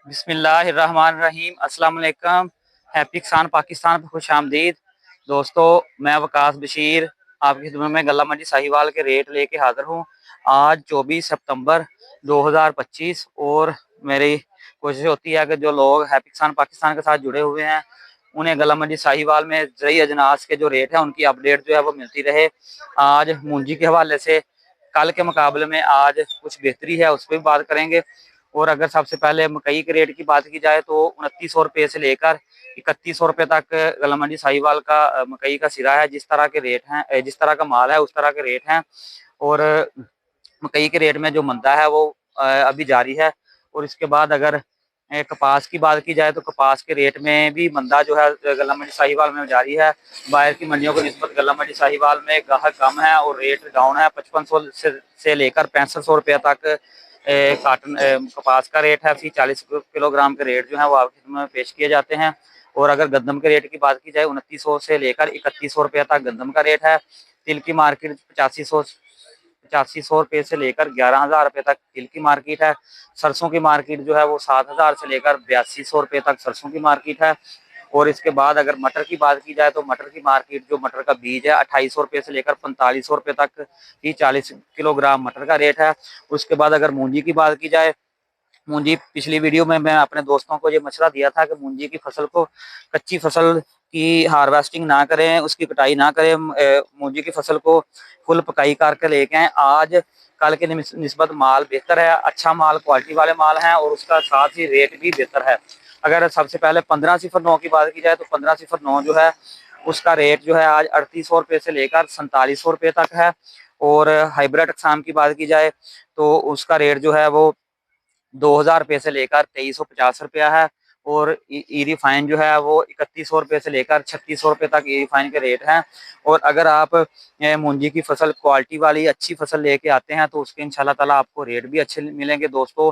बिस्मिल्लाहिर्रहमानिर्रहीम अस्सलाम वालेकुम। हैप्पी किसान पाकिस्तान पर खुश आमदीद। दोस्तों, मैं वकास बशीर आपकी खिदमत में गल्ला मंडी साहिवाल के रेट लेके हाजिर हूँ। आज 24 सितंबर 2025 और मेरी कोशिश होती है कि जो लोग हैप्पी किसान पाकिस्तान के साथ जुड़े हुए हैं उन्हें गल्ला मंडी साहिवाल में ज़रूरी अजनास के जो रेट है उनकी अपडेट जो है वो मिलती रहे। आज मुंजी के हवाले से कल के मुकाबले में आज कुछ बेहतरी है, उस पर भी बात करेंगे। और अगर सबसे पहले मकई के रेट की बात की जाए तो 2900 रुपये से लेकर 3100 रुपये तक गल्ला मंडी साहिवाल का मकई का सिरा है। जिस तरह के रेट हैं, जिस तरह का माल है उस तरह के रेट हैं। और मकई के रेट में जो मंदा है वो अभी जारी है। और इसके बाद अगर कपास की बात की जाए तो कपास के रेट में भी मंदा जो है गल्ला मंडी साहिवाल में जारी है। बाहर की मंडियों की निस्बत गल्ला मंडी साहिवाल में गाहक कम है और रेट डाउन है। 5500 से लेकर 6500 रुपये तक काटन कपास का रेट है। फी 40 किलोग्राम के रेट जो है वो आपकी खिदमत में पेश किए जाते हैं। और अगर गंदम के रेट की बात की जाए 2900 से लेकर 3100 रुपये तक गंदम का रेट है। तिल की मार्केट 8500 रुपये से लेकर 11,000 रुपये तक तिल की मार्केट है। सरसों की मार्केट जो है वो 7,000 से लेकर 8200 रुपये तक सरसों की मार्केट है। और इसके बाद अगर मटर की बात की जाए तो मटर की मार्केट जो मटर का बीज है 2800 रुपये से लेकर 4500 रुपये तक ही 40 किलोग्राम मटर का रेट है। उसके बाद अगर मूंजी की बात की जाए, मूंजी पिछली वीडियो में मैं अपने दोस्तों को ये मशवरा दिया था कि मूंजी की फसल को कच्ची फसल की हार्वेस्टिंग ना करें, उसकी कटाई ना करें, मूंजी की फसल को फुल पकाई करके लेके आए। आज कल के निस्बत माल बेहतर है, अच्छा माल, क्वालिटी वाले माल हैं और उसका साथ ही रेट भी बेहतर है। अगर सबसे पहले 1509 की बात की जाए तो 1509 जो है उसका रेट जो है आज 3800 रुपये से लेकर 4700 रुपये तक है। और हाइब्रिड अकसाम की बात की जाए तो उसका रेट जो है वो 2000 रुपये से लेकर 2350 रुपया है। और ई रिफाइन जो है वो 3100 रुपये से लेकर 3600 रुपये तक ई रिफाइन के रेट हैं। और अगर आप मूंजी की फसल क्वालिटी वाली अच्छी फसल लेके आते हैं तो उसके इंशाल्लाह ताला आपको रेट भी अच्छे मिलेंगे। दोस्तों,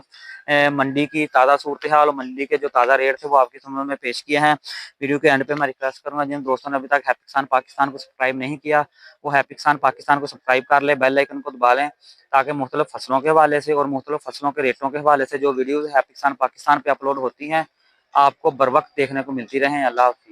मंडी की ताज़ा सूरत हाल और मंडी के जो ताज़ा रेट थे वो आपकी समझ में पेश किए हैं। वीडियो के एंड पे मैं रिक्वेस्ट करूंगा जिन दोस्तों ने अभी तक हैप्पी किसान पाकिस्तान को सब्सक्राइब नहीं किया वो हैप्पी किसान पाकिस्तान को सब्सक्राइब कर ले, बेल आइकन को दबा लें ताकि मुख्तलिफ फसलों के हवाले से और मुख्तलिफ फसलों के रेटों के हवाले से जो वीडियोज़ हैप्पी किसान पाकिस्तान पे अपलोड होती हैं आपको बर वक्त देखने को मिलती रहें। अल्लाह हाफ़िज़।